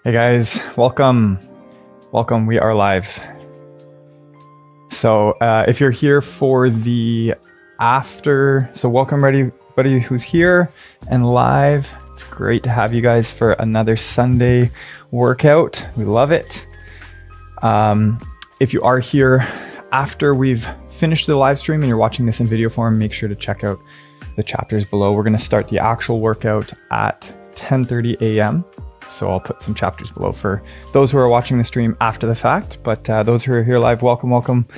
Hey guys, welcome. We are live. So if you're here for the after, so welcome everybody who's here and live. It's great to have you guys for another Sunday workout. We love it. If you are here after we've finished the live stream and you're watching this in video form, make sure to check out the chapters below. We're going to start the actual workout at 10:30 a.m. So I'll put some chapters below for those who are watching the stream after the fact, but those who are here live, welcome.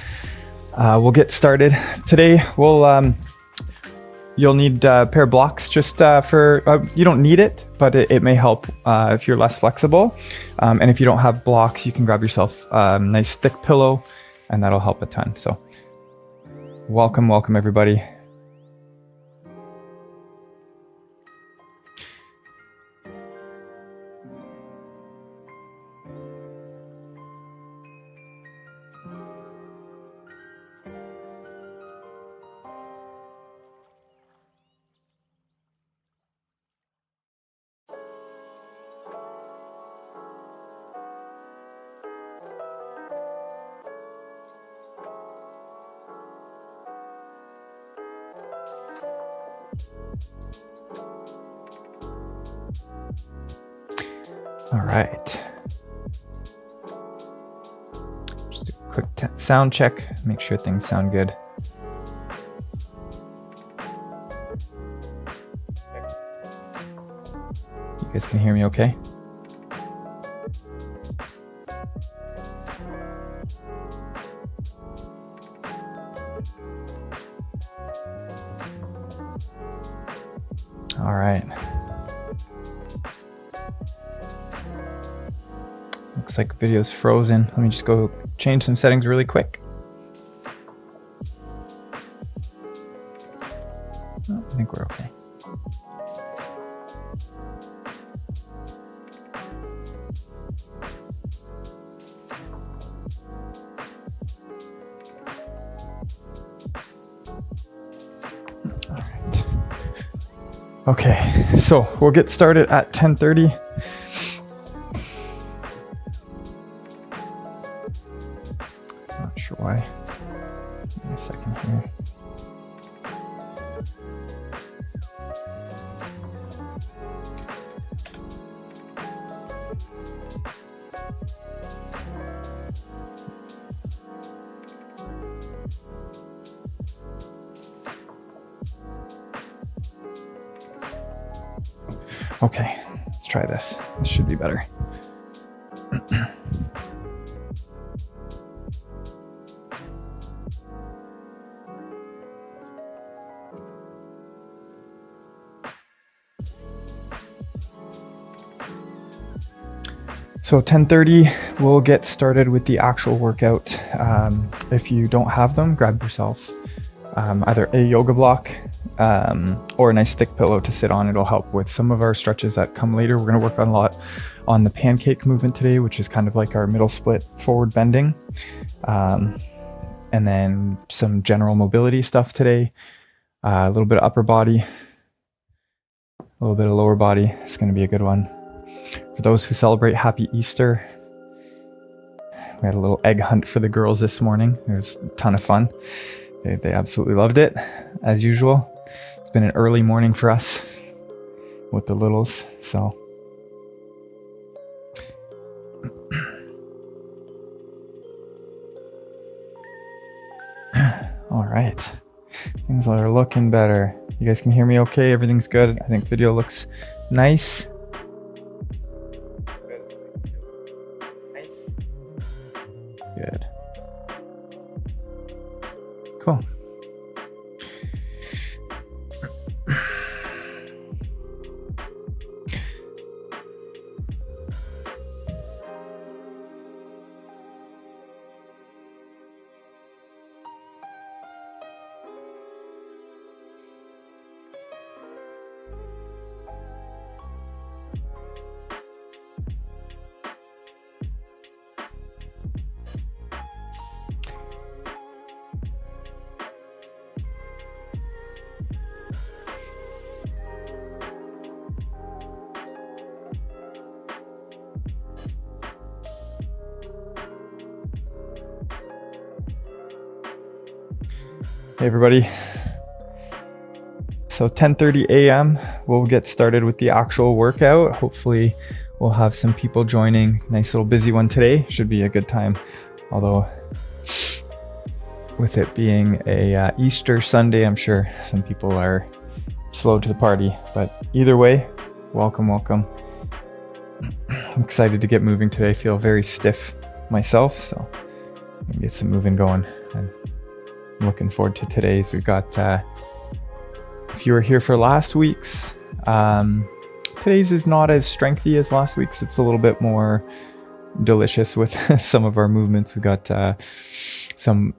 We'll get started. Today, you'll need a pair of blocks just for, you don't need it, but it may help if you're less flexible. And if you don't have blocks, you can grab yourself a nice thick pillow and that'll help a ton. So welcome everybody. All right. Just do a quick sound check, make sure things sound good. You guys can hear me okay? All right. Looks like video's frozen. Let me just go change some settings really quick. Oh, I think we're okay. All right. Okay, so we'll get started at 10:30. Not sure why. Give me a second here. Okay, let's try this. This should be better. So 10:30, we'll get started with the actual workout. If you don't have them, grab yourself either a yoga block or a nice thick pillow to sit on. It'll help with some of our stretches that come later. We're going to work on a lot on the pancake movement today, which is kind of like our middle split forward bending. And then some general mobility stuff today. A little bit of upper body, a little bit of lower body. It's going to be a good one. For those who celebrate Happy Easter, we had a little egg hunt for the girls this morning. It was a ton of fun. They absolutely loved it, as usual. It's been an early morning for us with the littles, so. All right, things are looking better. You guys can hear me okay? Everything's good. I think video looks nice. Good. Cool. Hey everybody. So 10:30 a.m. we'll get started with the actual workout. Hopefully we'll have some people joining. Nice little busy one today. Should be a good time. Although with it being a Easter Sunday, I'm sure some people are slow to the party. But either way, welcome. I'm excited to get moving today. I feel very stiff myself, so I'm gonna get some moving going. I'm looking forward to today's. We've got, if you were here for last week's, today's is not as strengthy as last week's. It's a little bit more delicious with some of our movements. We got some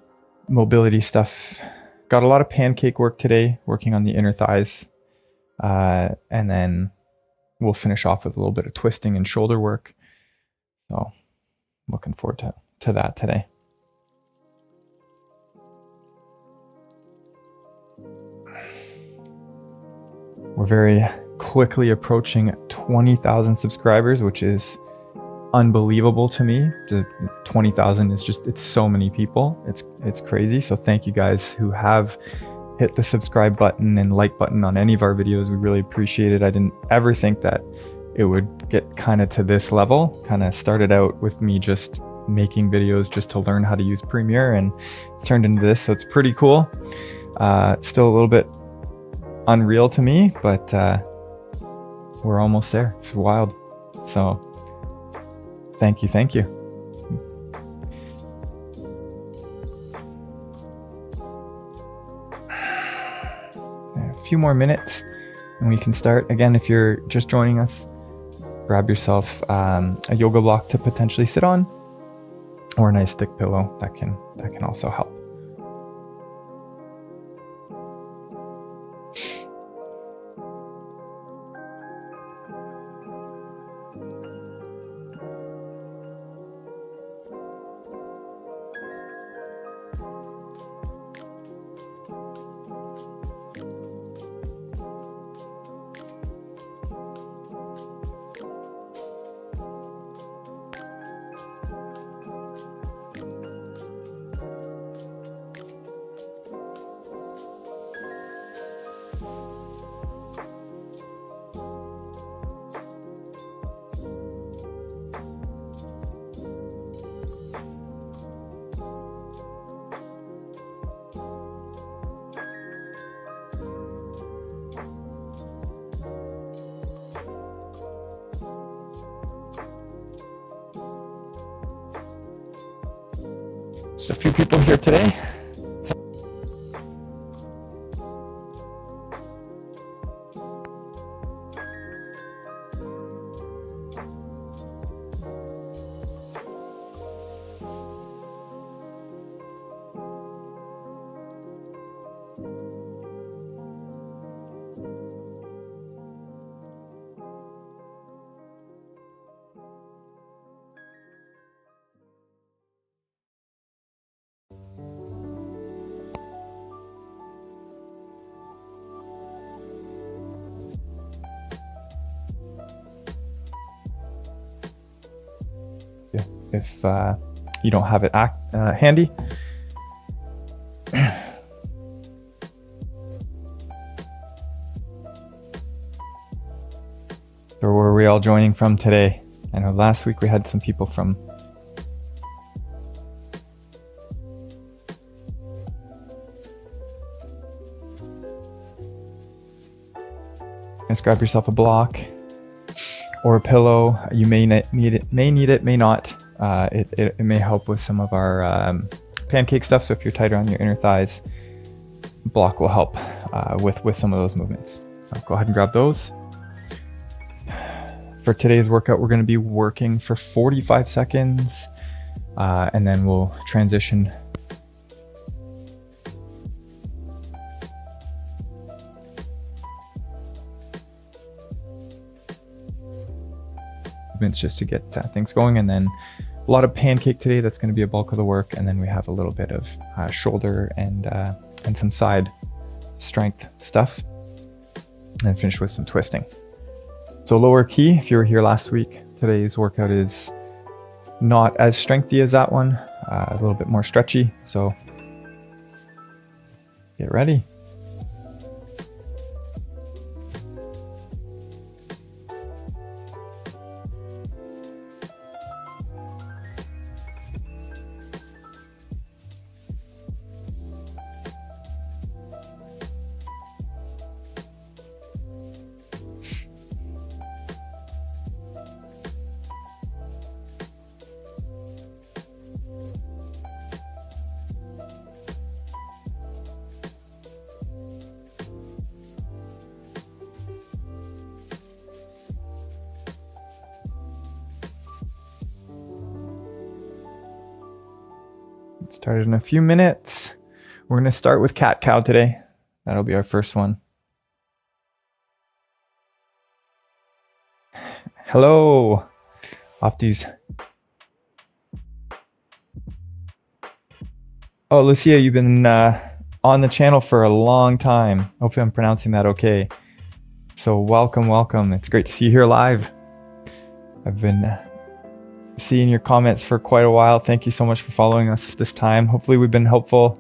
mobility stuff. Got a lot of pancake work today, working on the inner thighs. And then we'll finish off with a little bit of twisting and shoulder work. So looking forward to that today. We're very quickly approaching 20,000 subscribers, which is unbelievable to me. The 20,000 is just, it's so many people. It's crazy. So thank you guys who have hit the subscribe button and like button on any of our videos. We really appreciate it. I didn't ever think that it would get kind of to this level. Kind of started out with me just making videos just to learn how to use Premiere, and it's turned into this. So it's pretty cool. Still a little bit unreal to me, but we're almost there. It's wild. So thank you. A few more minutes and we can start. Again, if you're just joining us, grab yourself a yoga block to potentially sit on, or a nice thick pillow. That can also help. Just a few people here today. If you don't have it handy. So where are we all joining from today? I know last week we had some people from just grab yourself a block or a pillow. You may need it, may not. It may help with some of our pancake stuff. So if you're tighter on your inner thighs, block will help with some of those movements. So go ahead and grab those. For today's workout, we're going to be working for 45 seconds, and then we'll transition movements just to get things going, and then a lot of pancake today. That's going to be a bulk of the work, and then we have a little bit of shoulder and some side strength stuff, and finish with some twisting. So lower key, if you were here last week, today's workout is not as strengthy as that one, a little bit more stretchy. So get ready. Get started in a few minutes. We're going to start with cat cow today. That'll be our first one. Hello, Opties. Oh, Lucia, you've been on the channel for a long time. Hopefully I'm pronouncing that okay. So welcome, welcome. It's great to see you here live. I've been seeing your comments for quite a while. Thank you so much for following us this time. Hopefully we've been helpful.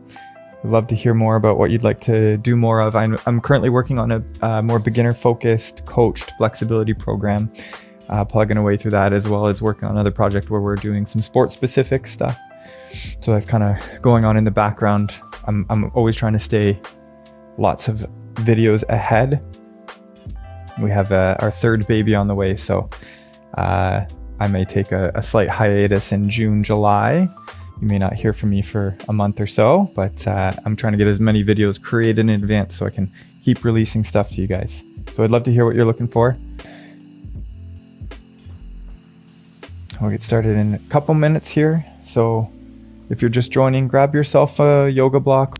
I'd love to hear more about what you'd like to do more of. I'm currently working on a more beginner-focused, coached flexibility program, plugging away through that, as well as working on another project where we're doing some sports-specific stuff. So that's kind of going on in the background. I'm always trying to stay lots of videos ahead. We have our third baby on the way, so I may take a slight hiatus in June, July. You may not hear from me for a month or so, but I'm trying to get as many videos created in advance so I can keep releasing stuff to you guys. So I'd love to hear what you're looking for. We'll get started in a couple minutes here. So if you're just joining, grab yourself a yoga block.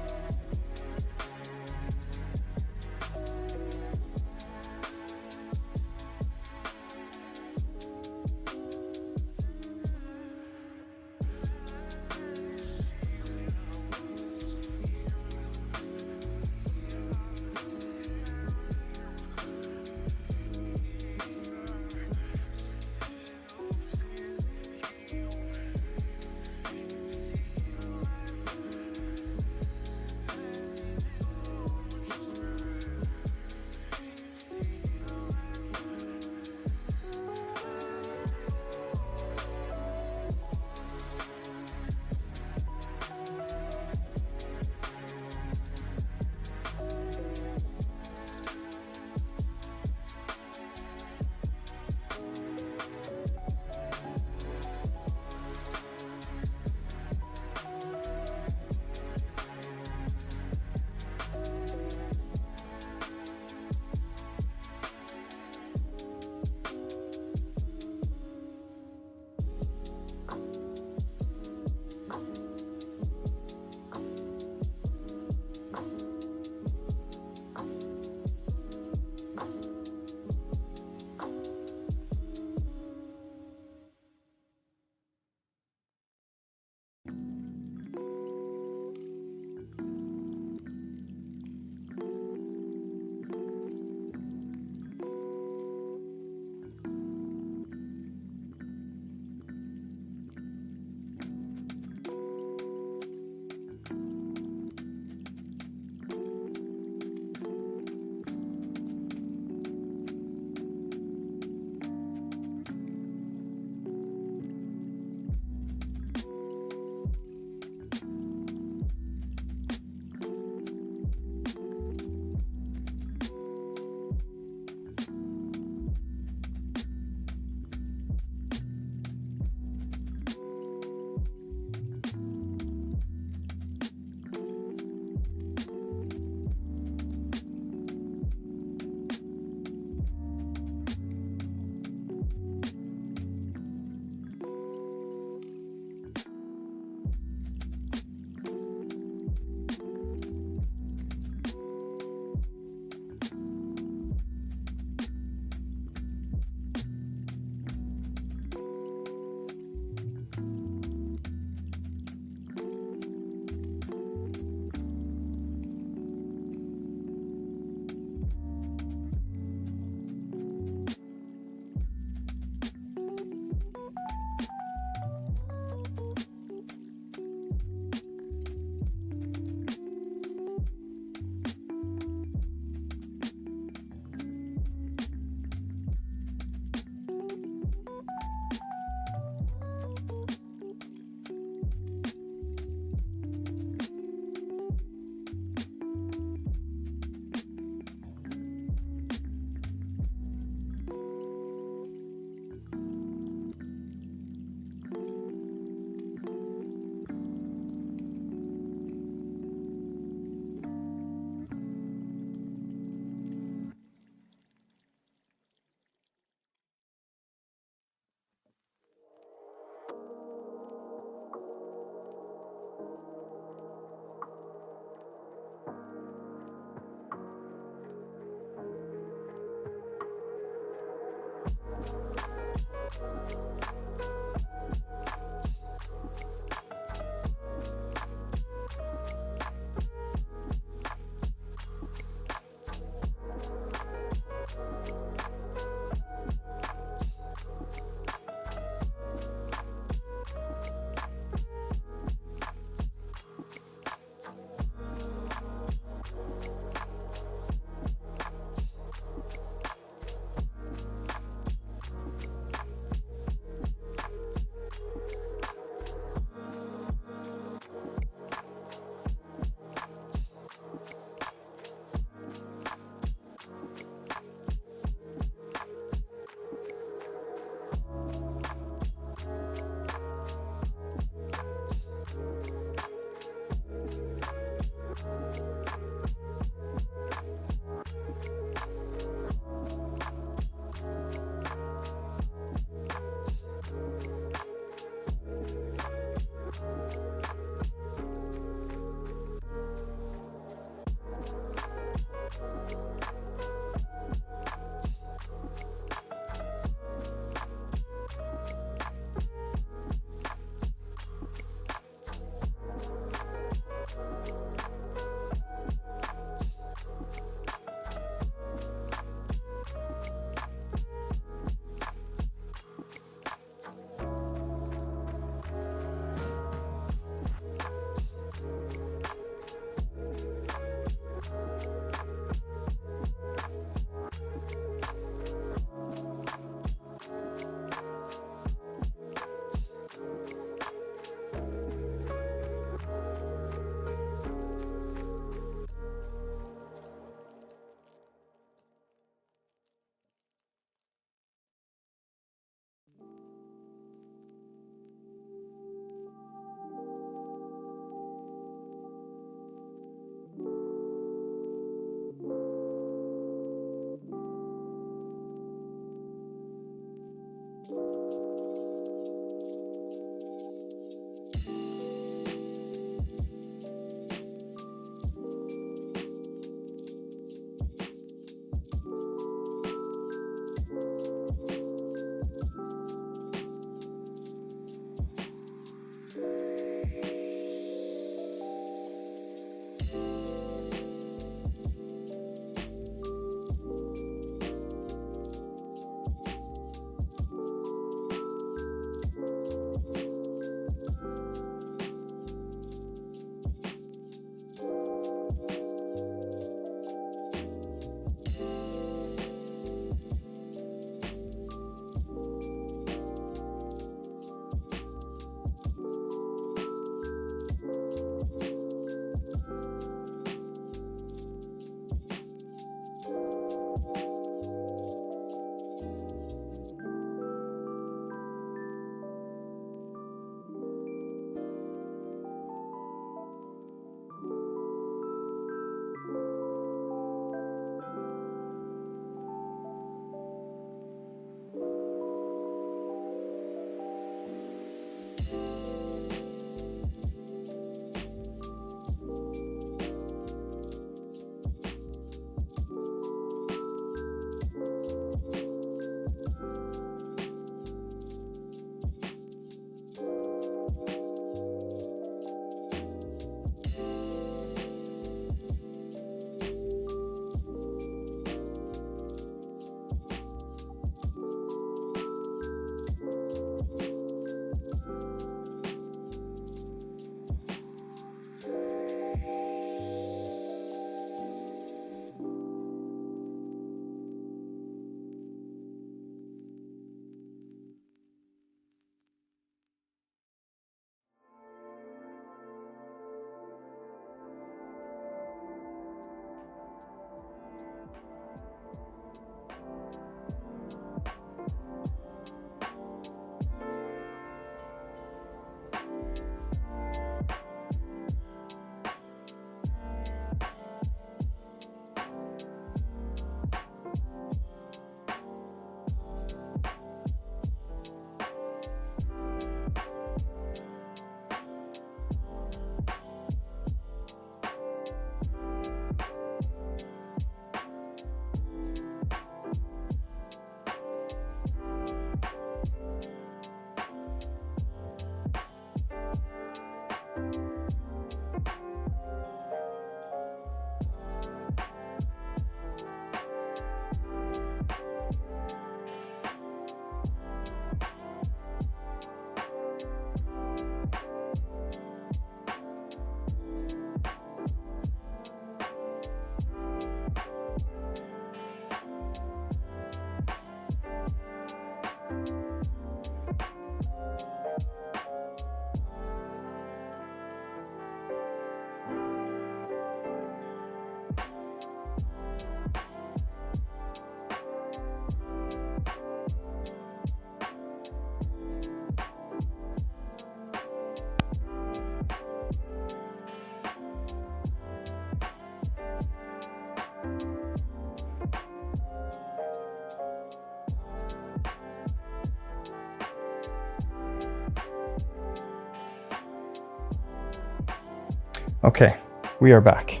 Okay, we are back.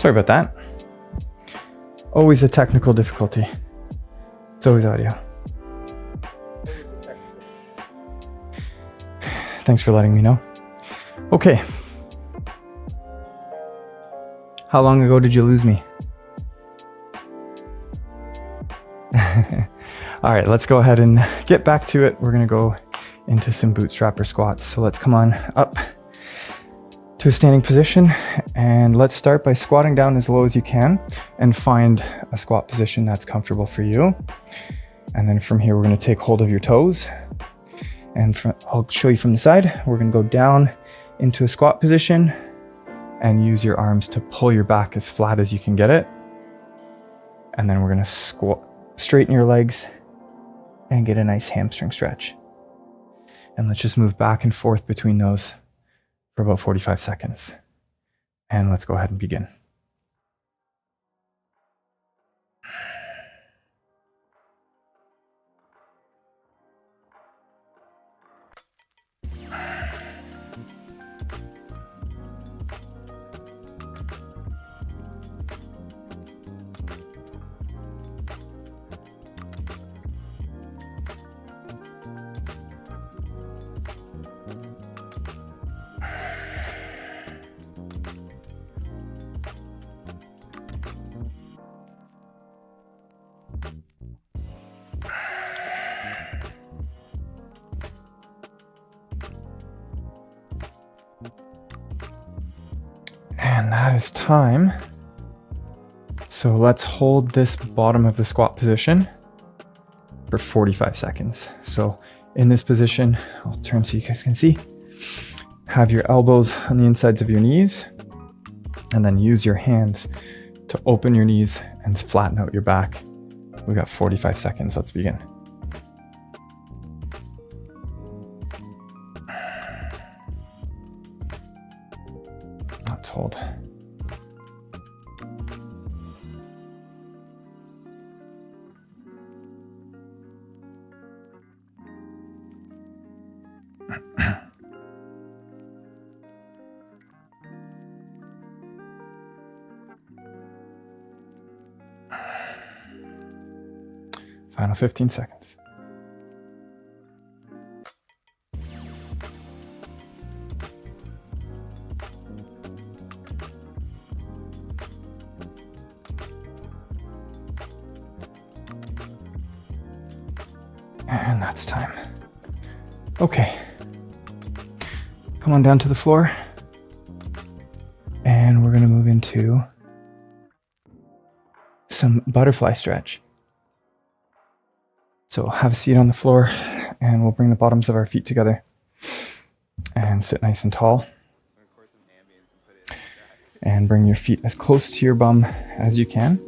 Sorry about that. Always a technical difficulty. It's always audio. Thanks for letting me know. Okay. How long ago did you lose me? All right, let's go ahead and get back to it. We're gonna go into some bootstrapper squats. So let's come on up to a standing position, and let's start by squatting down as low as you can and find a squat position that's comfortable for you. And then from here, we're gonna take hold of your toes, and I'll show you from the side. We're gonna go down into a squat position and use your arms to pull your back as flat as you can get it. And then we're gonna straighten your legs and get a nice hamstring stretch. And let's just move back and forth between those for about 45 seconds. And let's go ahead and begin. And that is time. So let's hold this bottom of the squat position for 45 seconds. So in this position, I'll turn so you guys can see. Have your elbows on the insides of your knees, and then use your hands to open your knees and flatten out your back. We got 45 seconds. Let's begin. Let's hold. Final 15 seconds. And that's time. Okay. Come on down to the floor. And we're going to move into some butterfly stretch. So have a seat on the floor, and we'll bring the bottoms of our feet together and sit nice and tall. And bring your feet as close to your bum as you can.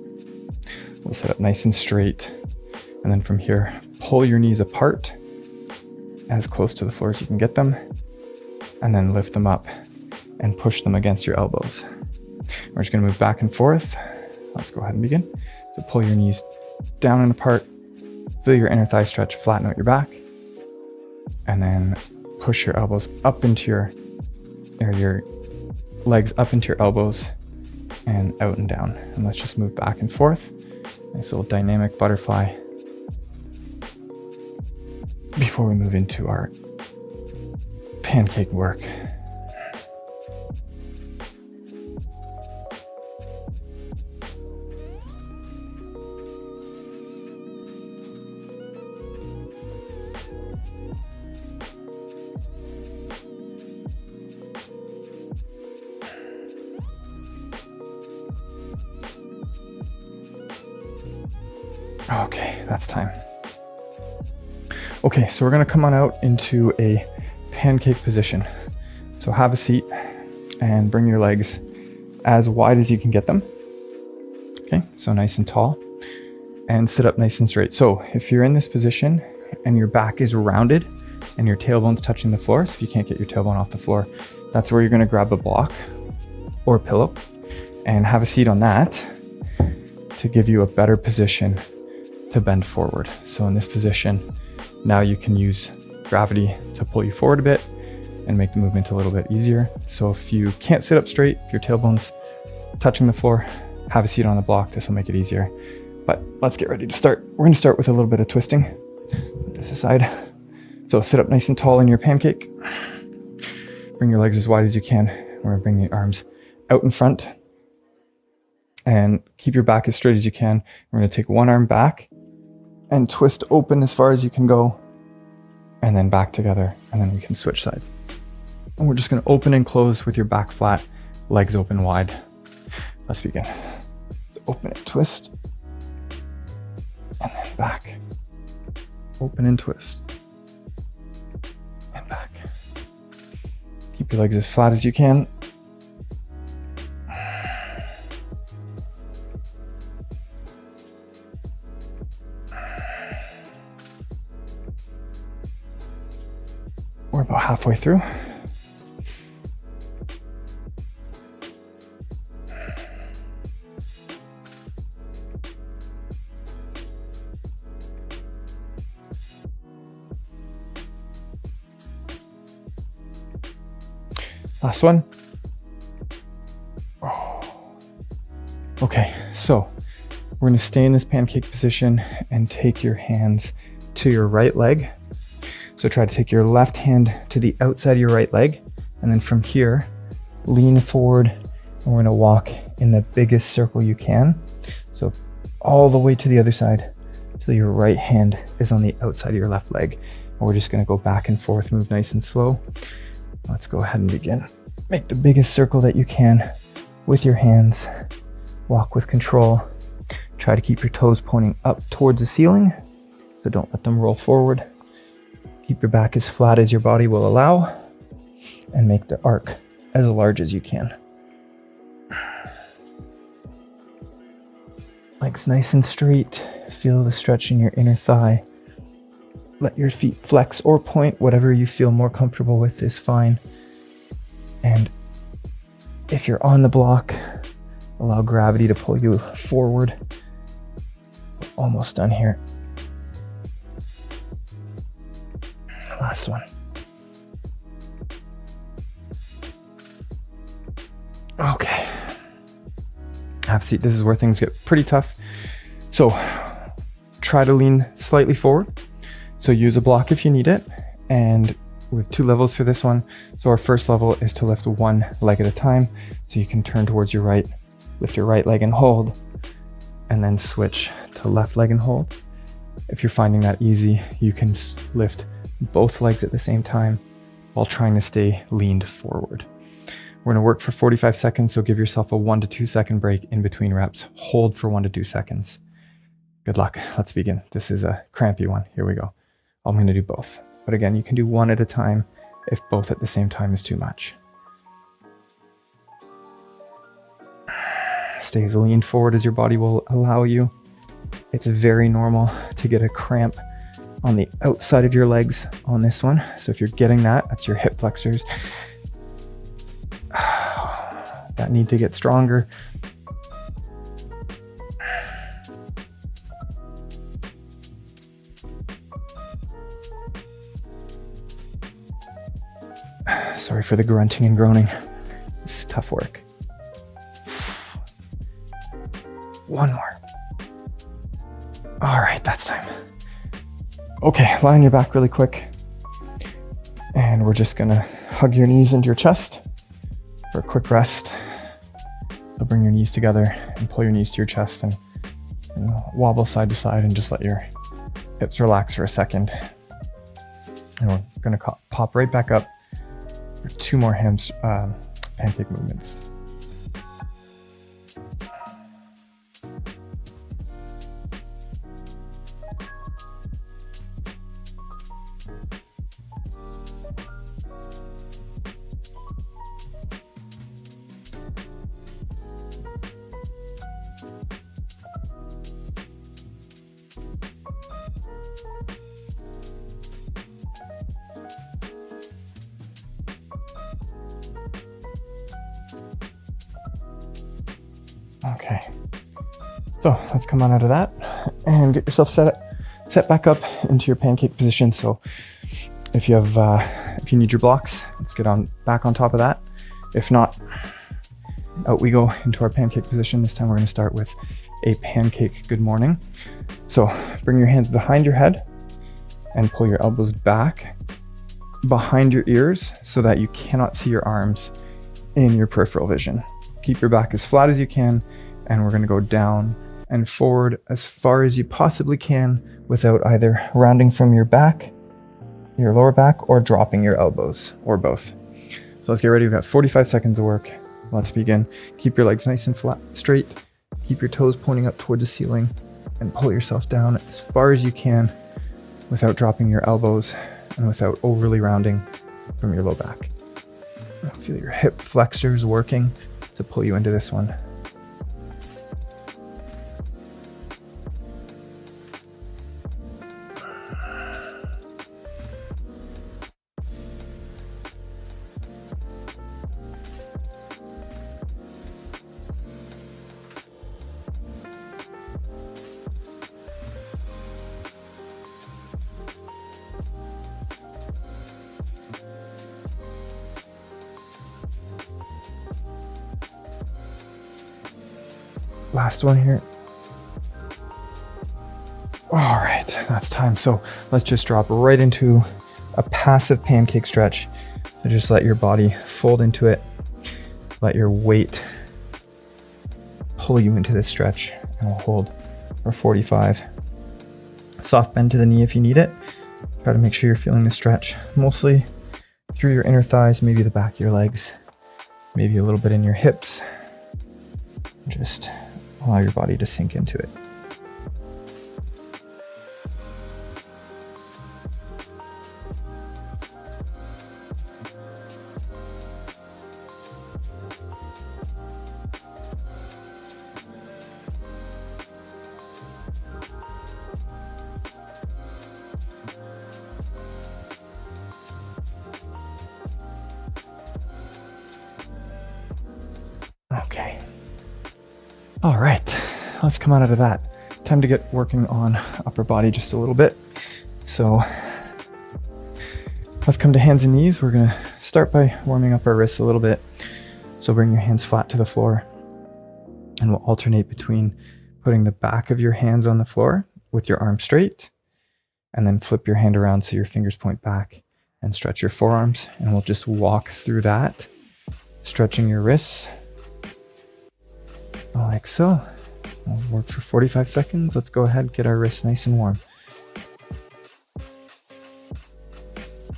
We'll sit up nice and straight. And then from here, pull your knees apart as close to the floor as you can get them. And then lift them up and push them against your elbows. We're just going to move back and forth. Let's go ahead and begin. So pull your knees down and apart. Feel your inner thigh stretch, flatten out your back, and then push your elbows up into your legs up into your elbows and out and down. And let's just move back and forth. Nice little dynamic butterfly before we move into our pancake work. Okay, that's time. Okay, so we're gonna come on out into a pancake position. So have a seat and bring your legs as wide as you can get them. Okay, so nice and tall, and sit up nice and straight. So if you're in this position and your back is rounded and your tailbone's touching the floor, so if you can't get your tailbone off the floor, that's where you're gonna grab a block or a pillow and have a seat on that to give you a better position to bend forward. So in this position, now you can use gravity to pull you forward a bit, and make the movement a little bit easier. So if you can't sit up straight, if your tailbone's touching the floor, have a seat on the block. This will make it easier. But let's get ready to start. We're going to start with a little bit of twisting. Put this aside. So sit up nice and tall in your pancake. Bring your legs as wide as you can. We're going to bring the arms out in front and keep your back as straight as you can. We're going to take one arm back and twist open as far as you can go, and then back together, and then we can switch sides. And we're just going to open and close with your back flat, legs open wide. Let's begin. So open and twist, and then back. Open and twist, and back. Keep your legs as flat as you can. We're about halfway through. Last one. Okay, so we're going to stay in this pancake position and take your hands to your right leg. So try to take your left hand to the outside of your right leg, and then from here, lean forward, and we're going to walk in the biggest circle you can. So all the way to the other side till your right hand is on the outside of your left leg. And we're just going to go back and forth, move nice and slow. Let's go ahead and begin. Make the biggest circle that you can with your hands. Walk with control. Try to keep your toes pointing up towards the ceiling, so don't let them roll forward. Keep your back as flat as your body will allow, and make the arc as large as you can. Legs nice and straight. Feel the stretch in your inner thigh. Let your feet flex or point. Whatever you feel more comfortable with is fine. And if you're on the block, allow gravity to pull you forward. We're almost done here. Last one. Okay. Have a seat. This is where things get pretty tough. So try to lean slightly forward. So use a block if you need it. And with 2 levels for this one. So our first level is to lift one leg at a time. So you can turn towards your right, lift your right leg and hold, and then switch to left leg and hold. If you're finding that easy, you can lift both legs at the same time while trying to stay leaned forward. We're going to work for 45 seconds, so give yourself a 1 to 2 second break in between reps. Hold for 1 to 2 seconds. Good luck. Let's begin. This is a crampy one. Here we go. I'm going to do both. But again, you can do one at a time if both at the same time is too much. Stay as leaned forward as your body will allow you. It's very normal to get a cramp on the outside of your legs on this one. So if you're getting that, that's your hip flexors that need to get stronger. Sorry for the grunting and groaning. This is tough work. One more. All right, that's time. Okay, lie on your back really quick. And we're just gonna hug your knees into your chest for a quick rest. So bring your knees together and pull your knees to your chest and wobble side to side and just let your hips relax for a second. And we're gonna pop right back up for 2 more pancake movements. Okay, so let's come on out of that and get yourself set back up into your pancake position. So if you have If you need your blocks, let's get on back on top of that. If not, out we go into our pancake position. This time we're going to start with a pancake good morning. So bring your hands behind your head and pull your elbows back behind your ears so that you cannot see your arms in your peripheral vision. Keep your back as flat as you can, and we're going to go down and forward as far as you possibly can without either rounding from your back, your lower back, or dropping your elbows, or both. So let's get ready. We've got 45 seconds of work. Let's begin. Keep your legs nice and flat, straight. Keep your toes pointing up towards the ceiling and pull yourself down as far as you can without dropping your elbows and without overly rounding from your low back. Feel your hip flexors working to pull you into this one. Last one here. All right, that's time. So let's just drop right into a passive pancake stretch. So just let your body fold into it. Let your weight pull you into this stretch, and we'll hold for 45. Soft bend to the knee if you need it. Try to make sure you're feeling the stretch mostly through your inner thighs, maybe the back of your legs, maybe a little bit in your hips. Just allow your body to sink into it. Okay. All right, let's come out of that. Time to get working on upper body just a little bit. So let's come to hands and knees. We're gonna start by warming up our wrists a little bit. So bring your hands flat to the floor, and we'll alternate between putting the back of your hands on the floor with your arms straight, and then flip your hand around so your fingers point back and stretch your forearms. And we'll just walk through that, stretching your wrists like so. We'll work for 45 seconds. Let's go ahead, get our wrists nice and warm.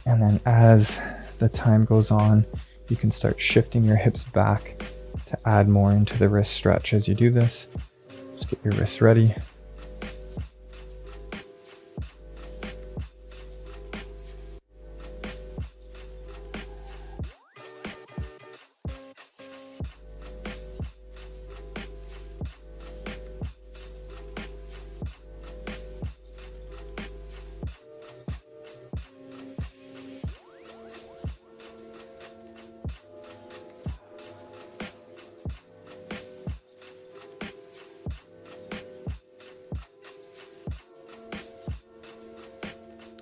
And then as the time goes on, you can start shifting your hips back to add more into the wrist stretch as you do this. Just get your wrists ready.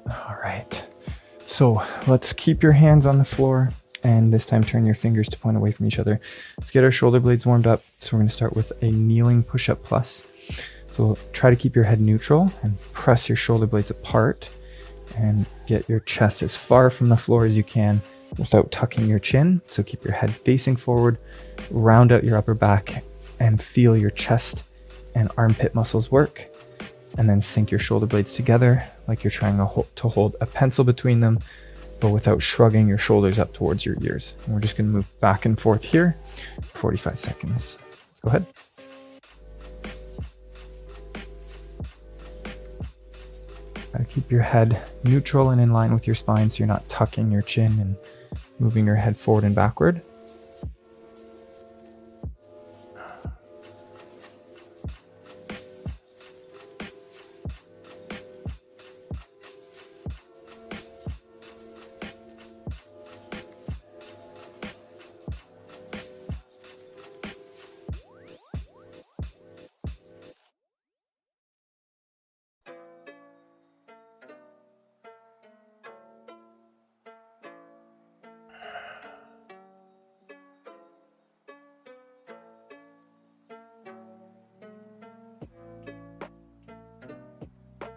All right, so let's keep your hands on the floor, and this time turn your fingers to point away from each other. Let's get our shoulder blades warmed up. So we're going to start with a kneeling push-up plus. So try to keep your head neutral and press your shoulder blades apart and get your chest as far from the floor as you can without tucking your chin. So keep your head facing forward, round out your upper back, and feel your chest and armpit muscles work. And then sink your shoulder blades together like you're trying to hold a pencil between them, but without shrugging your shoulders up towards your ears. And we're just going to move back and forth here for 45 seconds. Let's go ahead. Try to keep your head neutral and in line with your spine so you're not tucking your chin and moving your head forward and backward.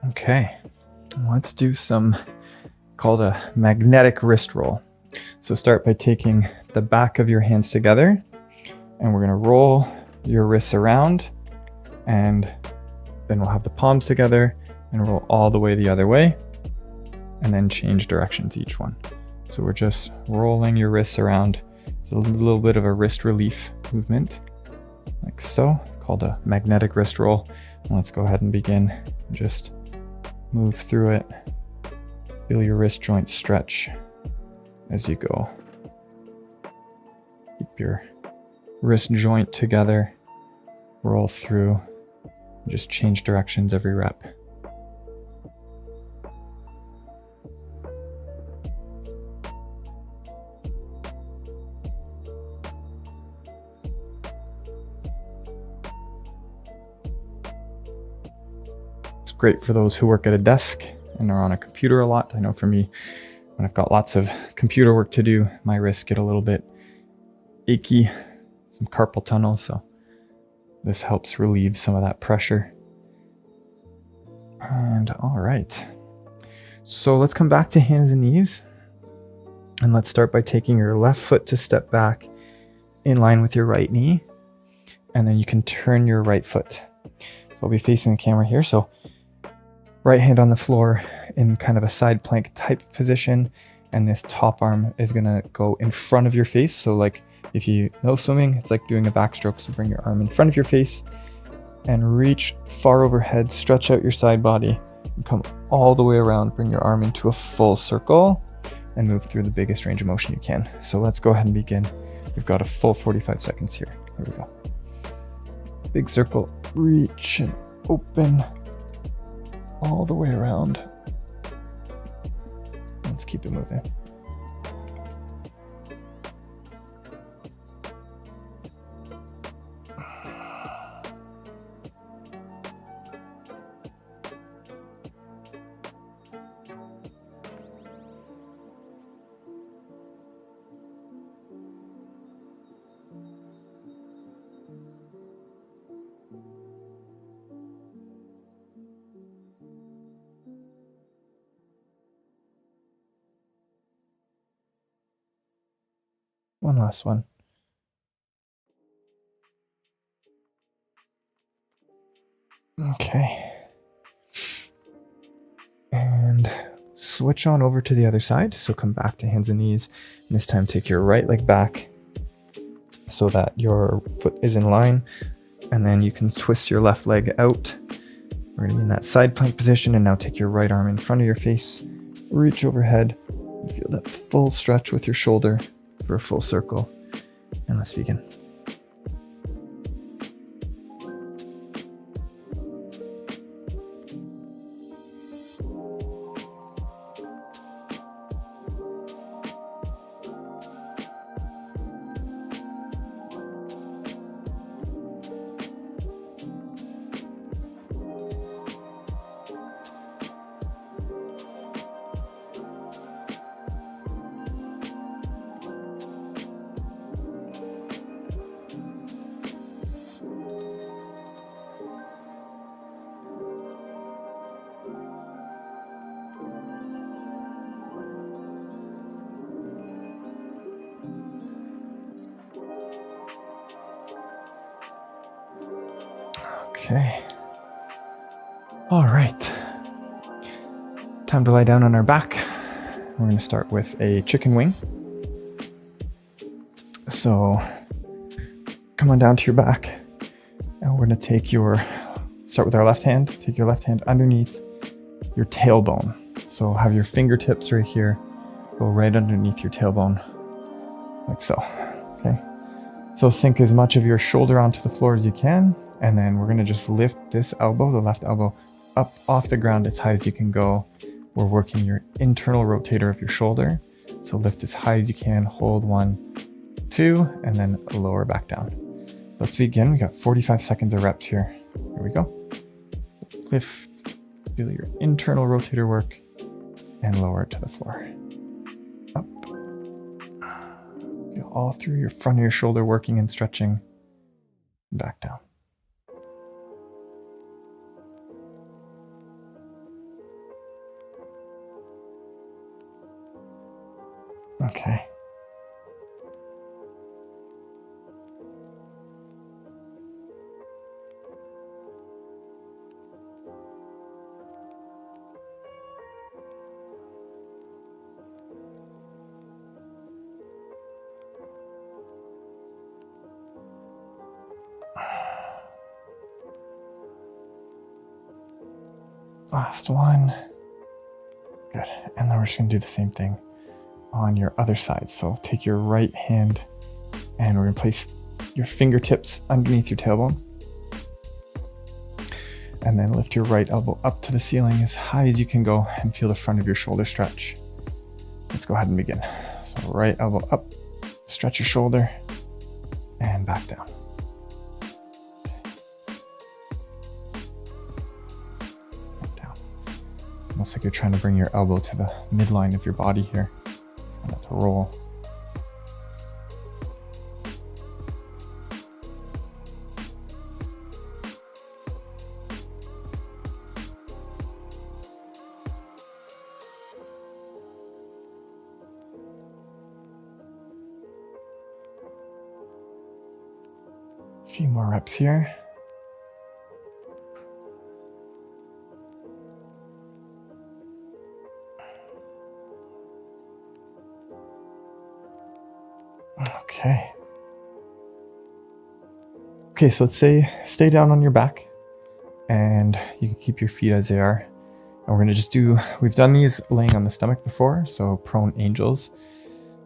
Okay, let's do some called a magnetic wrist roll. So start by taking the back of your hands together, and we're going to roll your wrists around, and then we'll have the palms together and roll all the way the other way, and then change directions each one. So we're just rolling your wrists around. It's a little bit of a wrist relief movement, like so, called a magnetic wrist roll. And let's go ahead and begin. Just move through it. Feel your wrist joints stretch as you go. Keep your wrist joint together. Roll through. Just change directions every rep. It's great for those who work at a desk and are on a computer a lot. I know for me, when I've got lots of computer work to do, my wrists get a little bit achy, some carpal tunnel, so this helps relieve some of that pressure. And all right, so let's come back to hands and knees, and let's start by taking your left foot to step back in line with your right knee, and then you can turn your right foot. So I'll be facing the camera here, so right hand on the floor in kind of a side plank type position, and this top arm is gonna go in front of your face. So like if you know swimming, it's like doing a backstroke. So bring your arm in front of your face and reach far overhead, stretch out your side body and come all the way around. Bring your arm into a full circle and move through the biggest range of motion you can. So let's go ahead and begin. We've got a full 45 seconds here. Here we go. Big circle, reach and open all the way around. Let's keep it moving. One last one. Okay. And switch on over to the other side. So come back to hands and knees. And this time take your right leg back so that your foot is in line. And then you can twist your left leg out. We're going to be in that side plank position. And now take your right arm in front of your face. Reach overhead. Feel that full stretch with your shoulder for a full circle. And let's begin. Okay. All right. Time to lie down on our back. We're going to start with a chicken wing. So come on down to your back. And we're going to start with our left hand. Take your left hand underneath your tailbone. So have your fingertips right here. Go right underneath your tailbone. Like so. Okay. So sink as much of your shoulder onto the floor as you can. And then we're going to just lift this elbow, the left elbow, up off the ground as high as you can go. We're working your internal rotator of your shoulder. So lift as high as you can, hold 1, 2, and then lower back down. So let's begin. We got 45 seconds of reps here. Here we go. So lift, feel your internal rotator work, and lower it to the floor. Up. Feel all through your front of your shoulder working and stretching. Back down. Okay. Last one. Good. And then we're just going to do the same thing on your other side. So take your right hand and we're going to place your fingertips underneath your tailbone. And then lift your right elbow up to the ceiling as high as you can go and feel the front of your shoulder stretch. Let's go ahead and begin. So right elbow up, stretch your shoulder, and back down. Down. Almost like you're trying to bring your elbow to the midline of your body here. And to roll. A few more reps here. Okay. Okay, so let's say stay down on your back and you can keep your feet as they are. And we're gonna we've done these laying on the stomach before, so prone angels.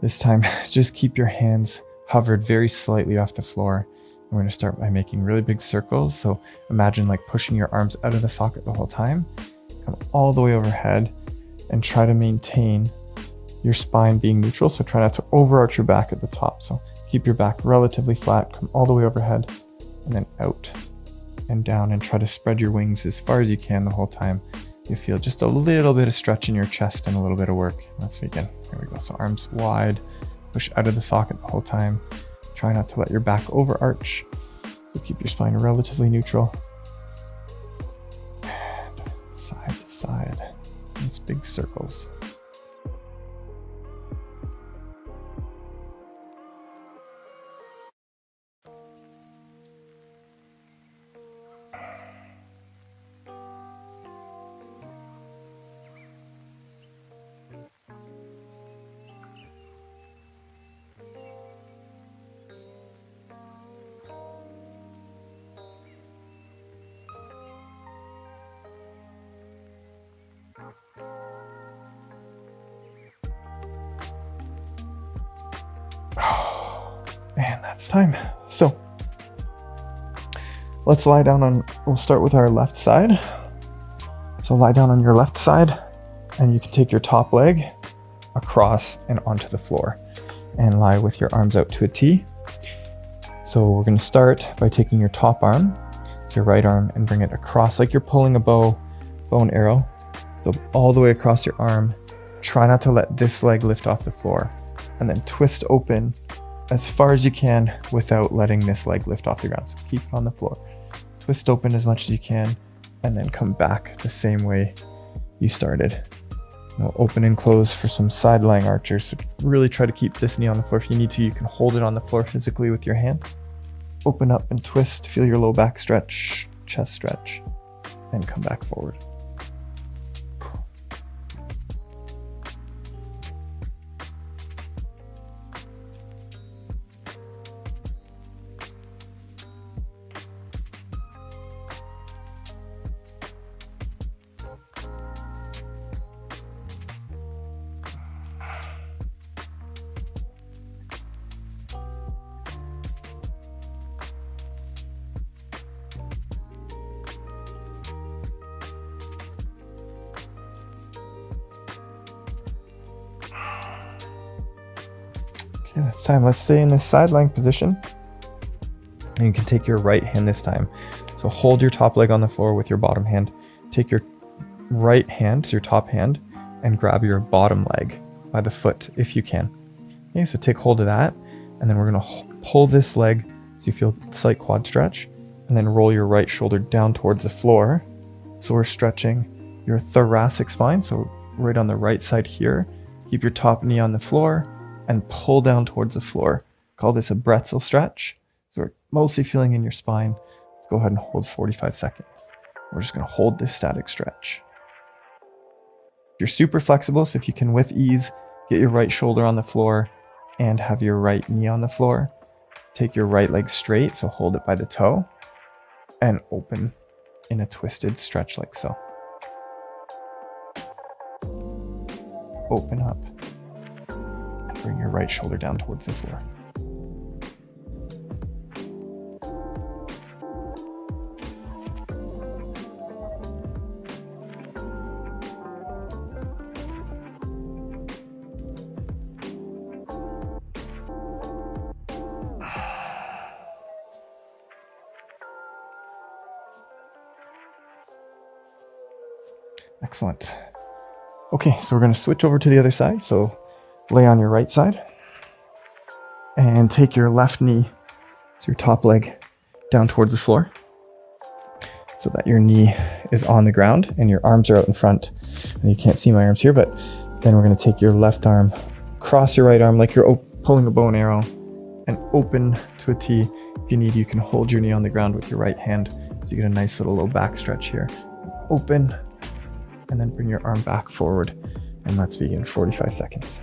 This time, just keep your hands hovered very slightly off the floor. We're going to start by making really big circles. So imagine like pushing your arms out of the socket the whole time. Come all the way overhead and try to maintain your spine being neutral. So try not to overarch your back at the top. So keep your back relatively flat, come all the way overhead and then out and down, and try to spread your wings as far as you can the whole time. You feel just a little bit of stretch in your chest and a little bit of work. Let's begin. Here we go. So arms wide, push out of the socket the whole time. Try not to let your back overarch. So keep your spine relatively neutral. And side to side. These big circles. And that's time. So let's lie down we'll start with our left side. So lie down on your left side and you can take your top leg across and onto the floor and lie with your arms out to a T. So we're going to start by taking your top arm, so your right arm, and bring it across like you're pulling a bow and arrow. So all the way across your arm. Try not to let this leg lift off the floor, and then twist open as far as you can without letting this leg lift off the ground. So keep it on the floor. Twist open as much as you can, and then come back the same way you started. We'll open and close for some side lying archers. So really try to keep this knee on the floor. If you need to, you can hold it on the floor physically with your hand. Open up and twist. Feel your low back stretch, chest stretch, and come back forward. Okay, that's time. Let's stay in this side lying position. And you can take your right hand this time. So hold your top leg on the floor with your bottom hand. Take your right hand, so your top hand, and grab your bottom leg by the foot if you can. Okay, so take hold of that. And then we're going to pull this leg so you feel slight quad stretch. And then roll your right shoulder down towards the floor. So we're stretching your thoracic spine. So right on the right side here. Keep your top knee on the floor. and pull down towards the floor. Call this a bretzel stretch. So we're mostly feeling in your spine. Let's go ahead and hold 45 seconds. We're just going to hold this static stretch. You're super flexible, so if you can with ease get your right shoulder on the floor and have your right knee on the floor, take your right leg straight, so hold it by the toe and open in a twisted stretch like so. Open up and bring your right shoulder down towards the floor. Excellent. Okay, so we're going to switch over to the other side. So lay on your right side and take your left knee, so your top leg, down towards the floor so that your knee is on the ground and your arms are out in front. And you can't see my arms here, but then we're going to take your left arm, cross your right arm like you're pulling a bow and arrow, and open to a T. If you need, you can hold your knee on the ground with your right hand. So you get a nice little low back stretch here. Open, and then bring your arm back forward, and let's begin 45 seconds.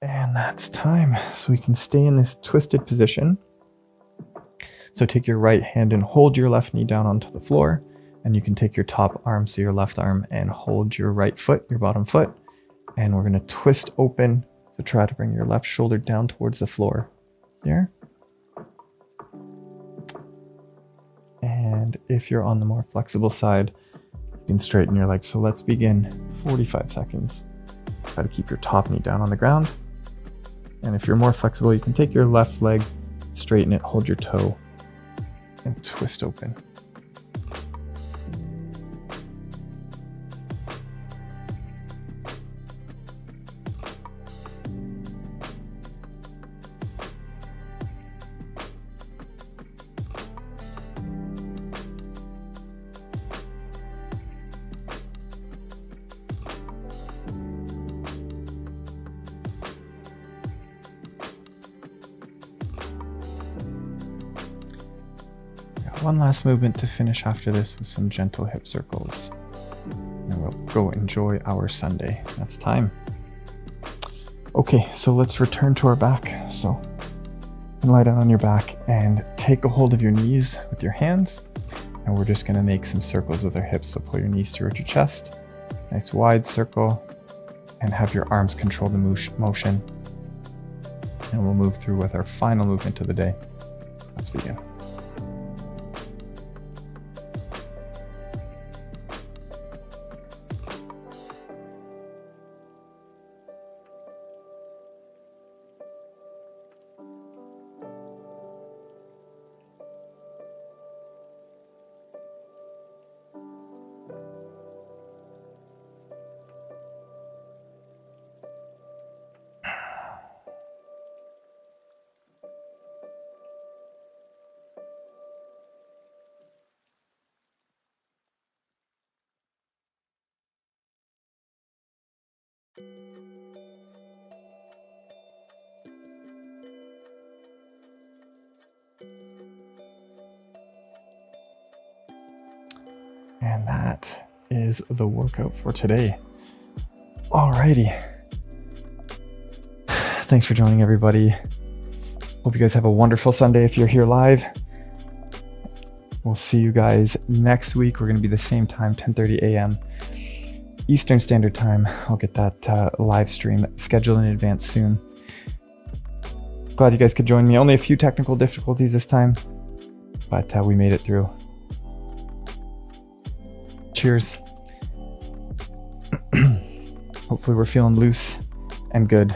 And that's time. So we can stay in this twisted position. So take your right hand and hold your left knee down onto the floor. And you can take your top arm, so your left arm, and hold your right foot, your bottom foot. And we're going to twist open. So try to bring your left shoulder down towards the floor here. And if you're on the more flexible side, you can straighten your legs. So let's begin 45 seconds. Try to keep your top knee down on the ground. And if you're more flexible, you can take your left leg, straighten it, hold your toe, and twist open. One last movement to finish after this with some gentle hip circles. And we'll go enjoy our Sunday. That's time. Okay, so let's return to our back. So you can lie down on your back and take a hold of your knees with your hands. And we're just going to make some circles with our hips. So pull your knees towards your chest. Nice wide circle. And have your arms control the motion. And we'll move through with our final movement of the day. Let's begin. And that is the workout for today. Alrighty. Thanks for joining, everybody. Hope you guys have a wonderful Sunday if you're here live. We'll see you guys next week. We're going to be the same time, 10:30 a.m. Eastern Standard Time. I'll get that live stream scheduled in advance soon. Glad you guys could join me. Only a few technical difficulties this time, but we made it through. Cheers. Hopefully we're feeling loose and good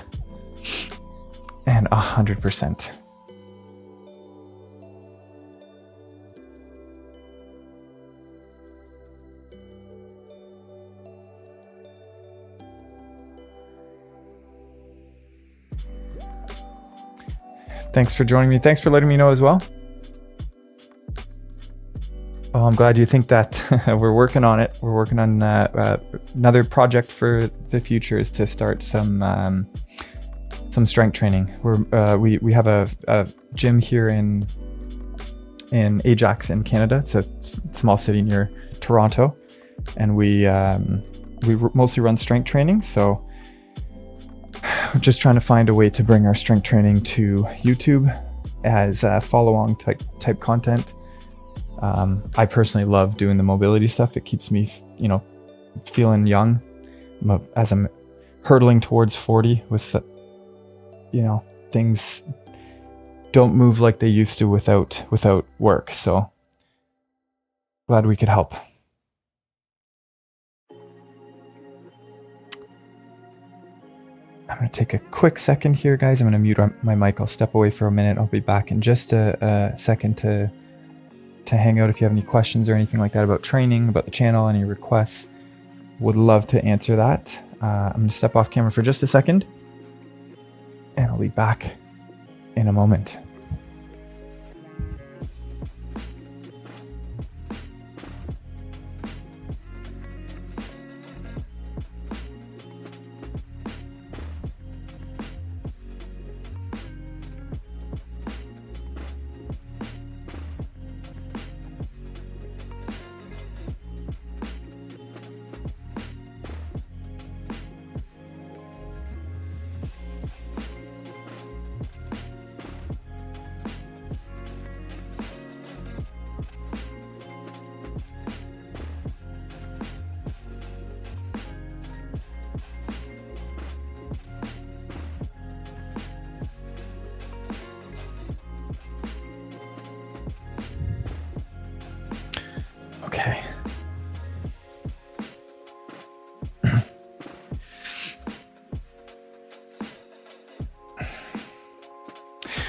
and 100%. Thanks for joining me. Thanks for letting me know as well. Oh, I'm glad you think that. We're working on it. We're working on another project for the future is to start some strength training. We have a gym here in Ajax in Canada. It's a small city near Toronto, and we mostly run strength training. So we're just trying to find a way to bring our strength training to YouTube as follow-along type content. I personally love doing the mobility stuff. It keeps me, feeling young as I'm hurtling towards 40 with, things don't move like they used to without work. So glad we could help. I'm going to take a quick second here, guys. I'm going to mute my mic. I'll step away for a minute. I'll be back in just a second to hang out if you have any questions or anything like that about training, about the channel, any requests. Would love to answer that. I'm going to step off camera for just a second, and I'll be back in a moment. Okay.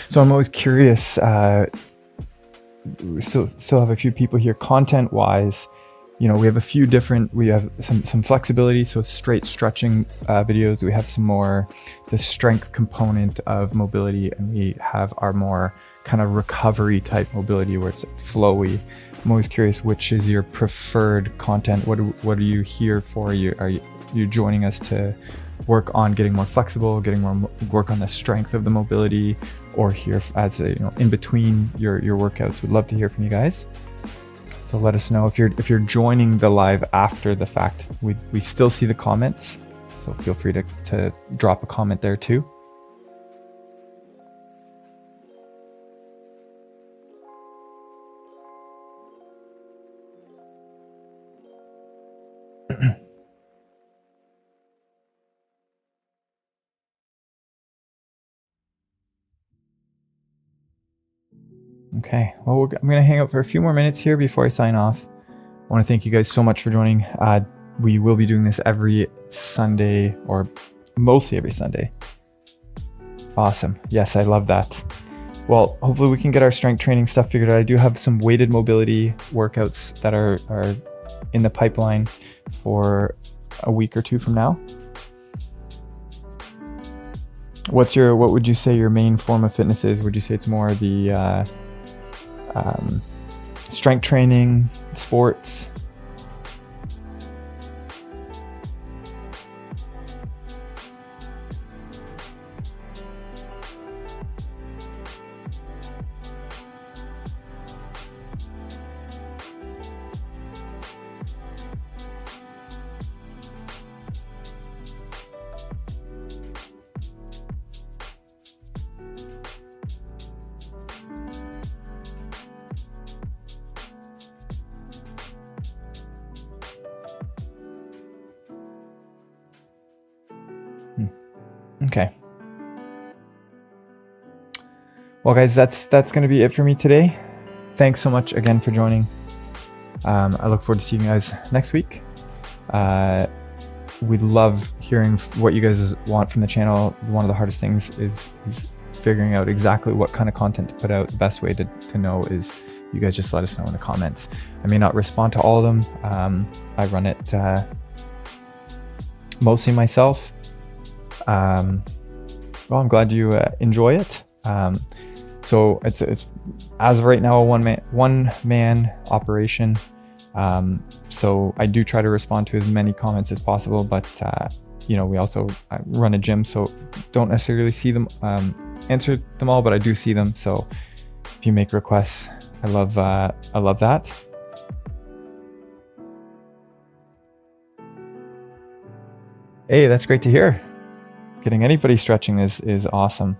So I'm always curious, we still have a few people here content wise. We have some flexibility, so straight stretching videos. We have some more the strength component of mobility, and we have our more kind of recovery type mobility where it's flowy. I'm always curious, which is your preferred content? What are you here for? Are you joining us to work on getting more flexible, getting more work on the strength of the mobility, or here as in between your workouts? Would love to hear from you guys. So let us know if you're joining the live after the fact. We still see the comments, so feel free to drop a comment there too. Okay, well, I'm going to hang out for a few more minutes here before I sign off. I want to thank you guys so much for joining. We will be doing this every Sunday, or mostly every Sunday. Awesome. Yes, I love that. Well, hopefully we can get our strength training stuff figured out. I do have some weighted mobility workouts that are in the pipeline for a week or two from now. What would you say your main form of fitness is? Would you say it's more the strength training, sports? Okay. Well, guys, that's going to be it for me today. Thanks so much again for joining. I look forward to seeing you guys next week. We love hearing what you guys want from the channel. One of the hardest things is figuring out exactly what kind of content to put out. The best way to know is you guys just let us know in the comments. I may not respond to all of them. I run it mostly myself. Well, I'm glad you enjoy it. So it's as of right now a one man operation. So I do try to respond to as many comments as possible, but you know, we also run a gym, so don't necessarily see them, answer them all, but I do see them. So if you make requests, I love that. Hey, that's great to hear. Getting anybody stretching is awesome.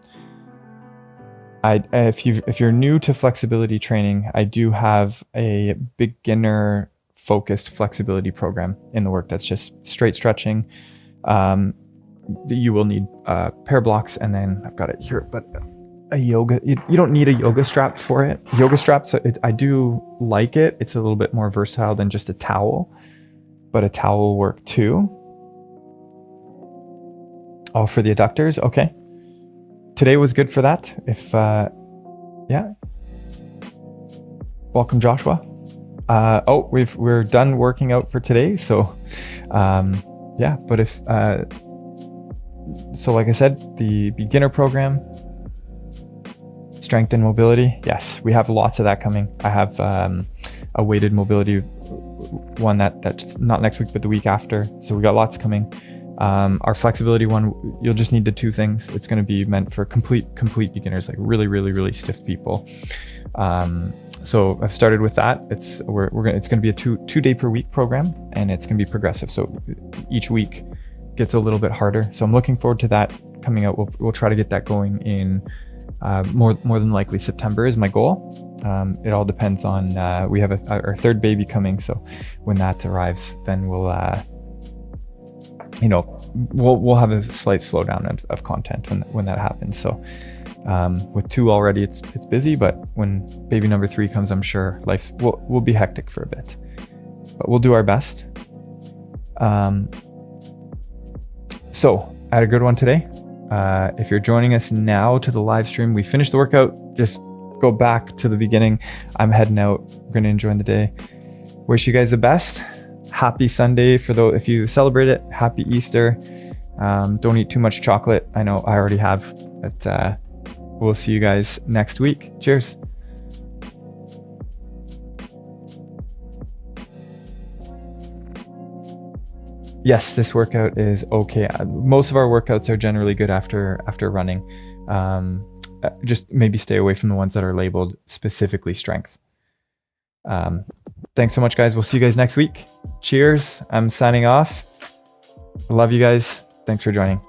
If you're new to flexibility training, I do have a beginner focused flexibility program in the work that's just straight stretching. You will need pair blocks, and then I've got it here, but a yoga, you don't need a yoga strap for it. Yoga straps, I do like it. It's a little bit more versatile than just a towel, but a towel will work too. Oh, for the adductors, okay. Today was good for that. If yeah, welcome Joshua. We're done working out for today, so yeah. But if so, like I said, the beginner program, strength and mobility. Yes, we have lots of that coming. I have a weighted mobility one that's not next week, but the week after. So we got lots coming. Our flexibility one, you'll just need the two things. It's going to be meant for complete beginners, like really stiff people. So I've started with that. It's going to be a two day per week program, and it's going to be progressive. So each week gets a little bit harder. So I'm looking forward to that coming out. We'll try to get that going in more than likely September is my goal. It all depends on we have our third baby coming. So when that arrives, then we'll we'll have a slight slowdown of content when that happens. So with two already, it's busy, but when baby number 3 comes, I'm sure life will be hectic for a bit, but we'll do our best. So I had a good one today. If you're joining us now to the live stream, we finished the workout. Just go back to the beginning. I'm heading out. We're going to enjoy the day. Wish you guys the best. Happy Sunday for those if you celebrate it. Happy Easter. Don't eat too much chocolate. I know I already have, but we'll see you guys next week. Cheers. Yes, this workout is okay. Most of our workouts are generally good after running. Just maybe stay away from the ones that are labeled specifically strength. Thanks so much, guys. We'll see you guys next week. Cheers. I'm signing off. Love you guys. Thanks for joining.